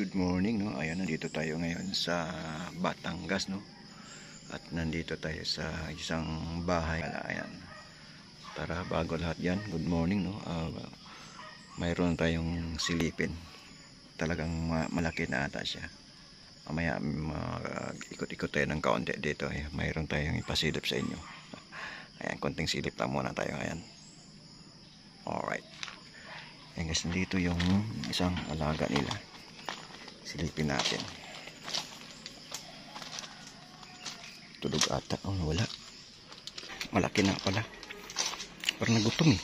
Good morning, no? Ayan, nandito tayo ngayon sa Batangas, no? At nandito tayo sa isang bahay. Ayan. Tara, bago lahat yan. Good morning, no? Mayroon tayong silipin. Talagang malaki na ata siya. Mamaya ikot-ikot tayo ng kaunti dito. Ayan. Mayroon tayong ipasilip sa inyo. Ayan, konting silip lang muna tayo. Ayan. Alright. Ayan guys, nandito yung isang alaga nila. Silipin natin. Tulog ata. Oh, wala. Malaki na pala. Parang nagutom eh.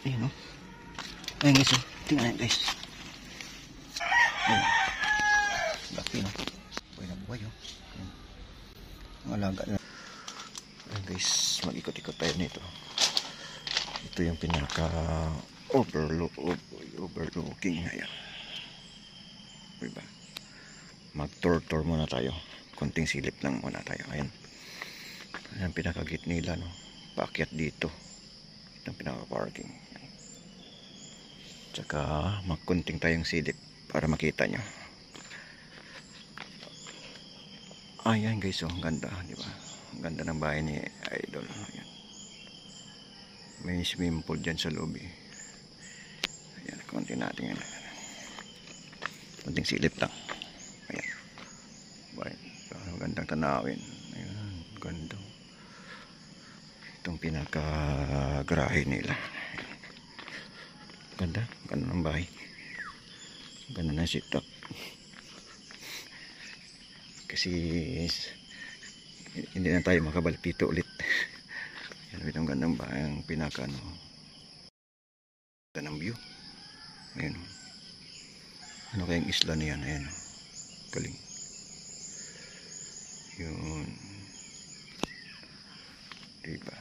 Ayan o. Ayan guys. Tingnan natin guys. Ayan. Laki na. Buhay na buhay o. Ang alaga na. Ayan guys. Mag-ikot-ikot tayo nito. Ito yung pinaka overlooking. Ayan. Diba? Mag-tour muna tayo. Konting silip lang muna tayo. Ayan. Ayan pinakagit nila, no? Paakyat dito. Ito ang pinaka-parking. Tsaka magkunting tayong silip para makita nyo. Ayan guys, oh, ang ganda, di ba? Ang ganda ng bahay ni Idol. Ayan. May swimming pool dyan sa lobby. Ayan, konti natin yan. Kunting silip lang. Ayan. Bayan. Magandang tanawin. Ayan. Ganda. Itong pinaka-grahe nila. Ganda. Ganda ng bahay. Ganda ng sit-up. Kasi hindi na tayo makabalpito ulit. Ayan. Itong gandang bahay. Ang pinaka-ano. Ganda ng view. Ayan. Ano kayang isla niyan? Ayan. Galing. Yun. Diba?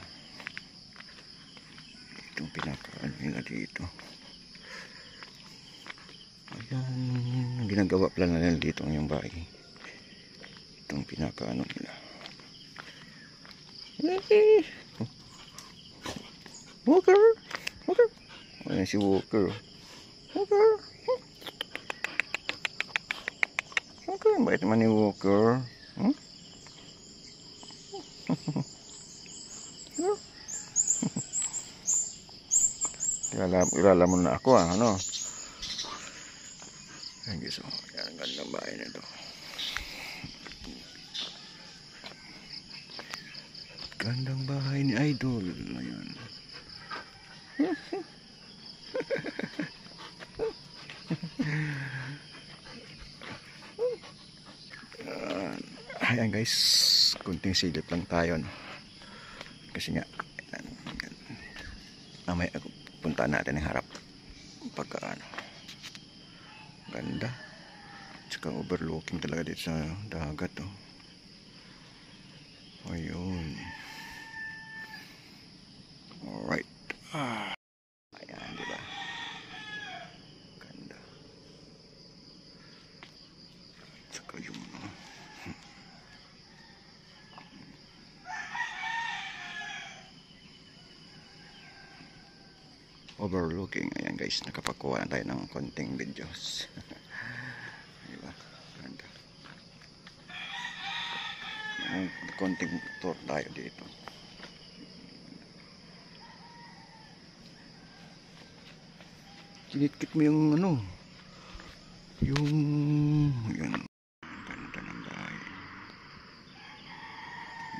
Itong pinaka-ano nila dito. Ayan. Ginagawa pala nila dito yung bahay. Itong pinaka-ano nila. Walker! Walker! Ayan si Walker. Walker! Walker, bait naman ni Walker. Hmm? Kilala mo na ako, ano? Ayan guys, oh. Ayan, ang gandang bahay na ito. Gandang bahay ni Idol. Ayan. Ayan guys, kunting silip lang tayo, no? Kasi nga mamaya punta natin ang harap pagka ano, ganda, tsaka overlooking talaga dito sa dagat, oh. Ayun. Alright. Ayan, diba? Ganda. Tsaka yung overlooking. Ayan guys, nakapakuha na tayo ng konting videos. Diba? Ganda. Ayan, konting tour tayo dito. Kinitkit mo yung ano, yung yun. Ganda ng bahay.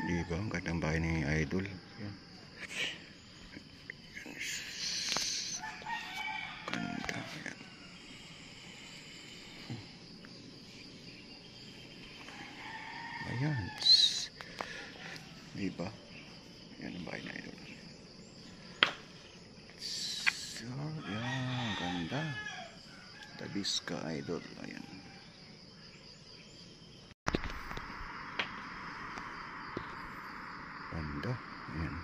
Diba? Ang ganda ng bahay ni Idol. Yan. Ganda. Yan. Ayan. Diba? Yan ang bahay ni Idol. So, yan. Ganda. Tabisca Idol. Ayan. Ganda. Ayan.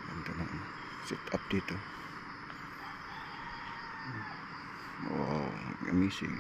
Ganda ng sit up dito. Wow. Amazing.